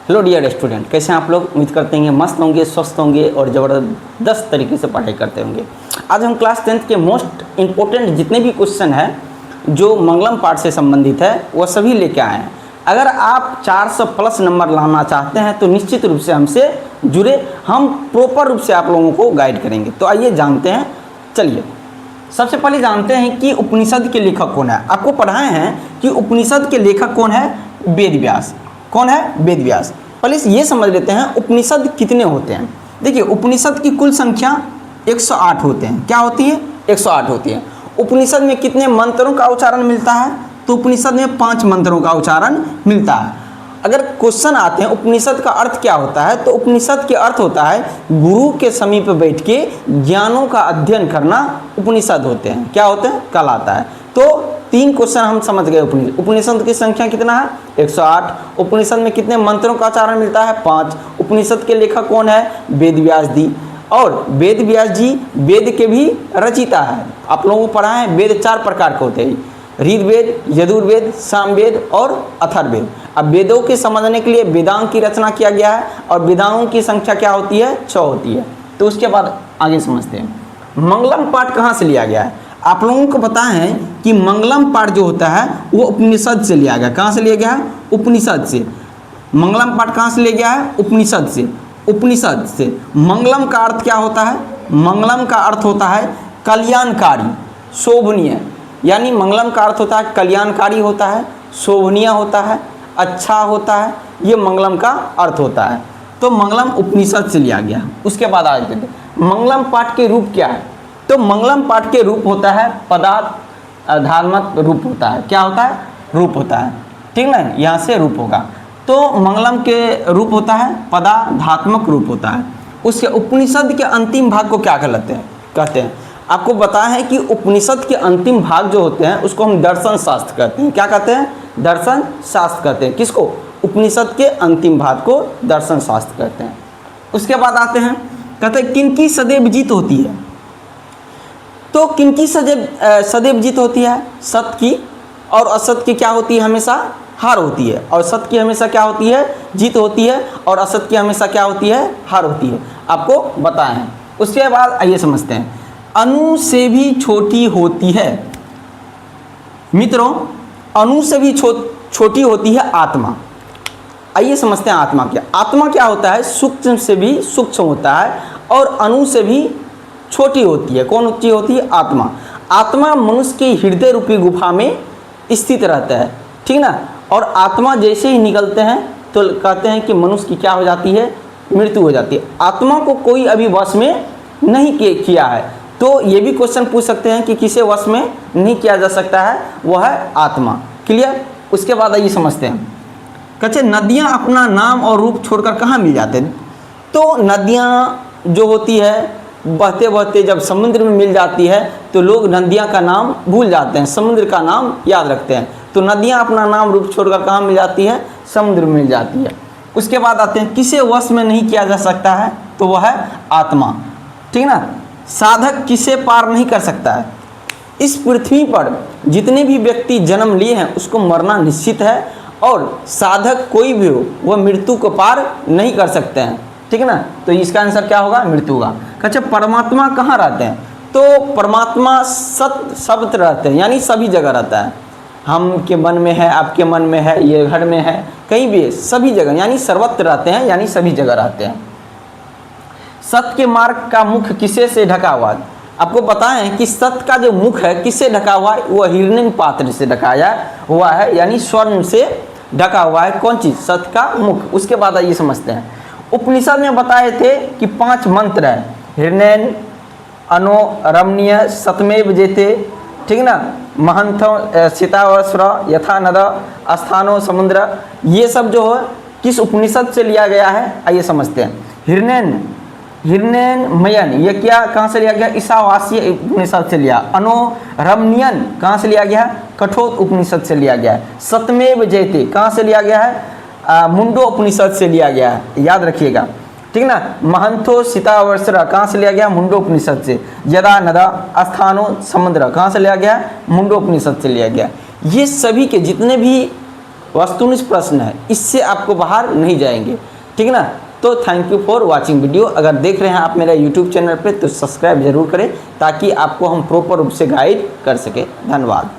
Hello dear student, कैसे हैं आप लोग? उम्मीद करते हैं मस्त होंगे, स्वस्थ होंगे और ज़बरदस्त तरीके से पढ़ाई करते होंगे। आज हम क्लास 10th के मोस्ट इम्पोर्टेंट जितने भी क्वेश्चन हैं जो मंगलम पाठ से संबंधित है वो सभी लेके आए हैं। अगर आप 400 प्लस नंबर लाना चाहते हैं तो निश्चित रूप से हमसे जुड़े, हम प्रॉपर रूप से आप लोगों को गाइड करेंगे। तो आइए जानते हैं। चलिए सबसे पहले जानते हैं कि उपनिषद के लेखक कौन है। आपको पढ़ाए हैं कि उपनिषद के लेखक कौन है? वेद व्यास। कौन है? वेद व्यास। पहले ये समझ लेते हैं उपनिषद कितने होते हैं। देखिए उपनिषद की कुल संख्या 108 होते हैं। क्या होती है? 108 होती है। उपनिषद में कितने मंत्रों का उच्चारण मिलता है? तो उपनिषद में 5 मंत्रों का उच्चारण मिलता है। अगर क्वेश्चन आते हैं उपनिषद का अर्थ क्या होता है, तो उपनिषद के अर्थ होता है गुरु के समीप बैठ के ज्ञानों का अध्ययन करना उपनिषद होते हैं। क्या होते हैं? कल आता है। तो 3 क्वेश्चन हम समझ गए। उपनिषद की संख्या कितना है? 108। उपनिषद में कितने मंत्रों का उच्चारण मिलता है? 5। उपनिषद के लेखक कौन है? वेद व्यास जी। और वेद व्यास जी वेद के भी रचिता है। आप लोगों को पढ़ा है वेद 4 प्रकार के होते हैं, ऋग्वेद, यजुर्वेद, सामवेद और अथर्ववेद। अब वेदों के समझने के लिए वेदांग की रचना किया गया है और वेदांगों की संख्या क्या होती है? 6 होती है। तो उसके बाद आगे समझते हैं मंगलम पाठ कहाँ से लिया गया है। आप लोगों को पता है कि मंगलम पाठ जो होता है वो उपनिषद से लिया गया। कहाँ से लिया गया है? उपनिषद से। मंगलम पाठ कहाँ से लिया गया है? उपनिषद से। उपनिषद से। मंगलम का अर्थ क्या होता है? मंगलम का अर्थ होता है कल्याणकारी, शोभनीय। यानी मंगलम का अर्थ होता है कल्याणकारी होता है, शोभनीय होता है, अच्छा होता है। ये मंगलम का अर्थ होता है। तो मंगलम उपनिषद से लिया गया। उसके बाद आगे मंगलम पाठ के रूप क्या है? तो मंगलम पाठ के रूप होता है पदार्थात्मक रूप होता है। क्या होता है? रूप होता है। ठीक ना, यहाँ से रूप होगा। तो मंगलम के रूप होता है पदार्थात्मक रूप होता है। उसके उपनिषद के अंतिम भाग को क्या कहते हैं? आपको बताया है कि उपनिषद के अंतिम भाग जो होते हैं उसको हम दर्शन शास्त्र कहते हैं। क्या कहते हैं? दर्शन शास्त्र कहते हैं। किसको? उपनिषद के अंतिम भाग को दर्शन शास्त्र कहते हैं। उसके बाद आते हैं, कहते हैं किनकी सदैव जीत होती है। तो किनकी सदैव जीत होती है? सत्य की, और असत की क्या होती है? हमेशा हार होती है। और सत्य की हमेशा क्या होती है? जीत होती है। और असत की हमेशा क्या होती है? हार होती है। आपको बताए हैं। उसके बाद आइए समझते हैं अणु से भी छोटी होती है। मित्रों अणु से भी छोटी होती है आत्मा। आइए समझते हैं आत्मा क्या। आत्मा क्या होता है? सूक्ष्म से भी सूक्ष्म होता है और अणु से भी छोटी होती है। कौन ऊंची होती है? आत्मा। आत्मा मनुष्य के हृदय रूपी गुफा में स्थित रहता है। ठीक ना। और आत्मा जैसे ही निकलते हैं तो कहते हैं कि मनुष्य की क्या हो जाती है? मृत्यु हो जाती है। आत्मा को कोई अभी वश में नहीं किया है। तो ये भी क्वेश्चन पूछ सकते हैं कि किसे वश में नहीं किया जा सकता है? वह है आत्मा। क्लियर। उसके बाद आइए समझते हैं, कहते नदियाँ अपना नाम और रूप छोड़कर कहाँ मिल जाते हैं। तो नदियाँ जो होती है बहते बहते जब समुद्र में मिल जाती है तो लोग नदियाँ का नाम भूल जाते हैं, समुद्र का नाम याद रखते हैं। तो नदियाँ अपना नाम रूप छोड़कर कहाँ मिल जाती है? समुद्र में मिल जाती है। उसके बाद आते हैं किसे वश में नहीं किया जा सकता है, तो वह है आत्मा। ठीक ना। साधक किसे पार नहीं कर सकता है। इस पृथ्वी पर जितने भी व्यक्ति जन्म लिए हैं उसको मरना निश्चित है, और साधक कोई भी हो वह मृत्यु को पार नहीं कर सकते हैं। ठीक है ना। तो इसका आंसर क्या होगा? मृत्यु होगा। अच्छा परमात्मा कहाँ रहते हैं? तो परमात्मा सर्वत्र रहते हैं, यानी सभी जगह रहता है। हम के मन में है, आपके मन में है, ये घर में है, कहीं भी है, सभी जगह, यानी सर्वत्र रहते हैं, यानी सभी जगह रहते हैं। सत्य के मार्ग का मुख किसे से ढका हुआ है? आपको पता है कि सत्य का जो मुख है किससे ढका हुआ है? वह हिरण्य पात्र से ढकाया हुआ है, यानी स्वर्ण से ढका हुआ है। कौन चीज? सत्य का मुख। उसके बाद आइए समझते हैं उपनिषद में बताए थे कि 5 मंत्र है, हिरण्य, अनो, रमणीय, सतमेव जेते। ठीक ना। महंथो सीतावस्र यथा नद स्थानो समुद्र। ये सब जो है किस उपनिषद से लिया गया है? आइए समझते हैं। हिरण्यमयन ये क्या कहाँ से लिया गया? ईशावासीय उपनिषद से लिया। अनोरमणीयन कहाँ से लिया गया? कठोर उपनिषद से लिया गया है। सतमेव जयते कहाँ से लिया गया है? मुंडो उपनिषद से लिया गया है, याद रखिएगा। ठीक ना। महंथो सीतावर्षरा कहाँ से लिया गया? मुंडो उपनिषद से। यदा नदा स्थानो समुद्र कहाँ से लिया गया? मुंडो उपनिषद से लिया गया। ये सभी के जितने भी वस्तुनिष्ठ प्रश्न है, इससे आपको बाहर नहीं जाएंगे, ठीक है ना। तो thank you for watching video. अगर देख रहे हैं आप मेरा यूट्यूब चैनल पे तो सब्सक्राइब जरूर करें ताकि आपको हम प्रॉपर रूप से गाइड कर सके। धन्यवाद।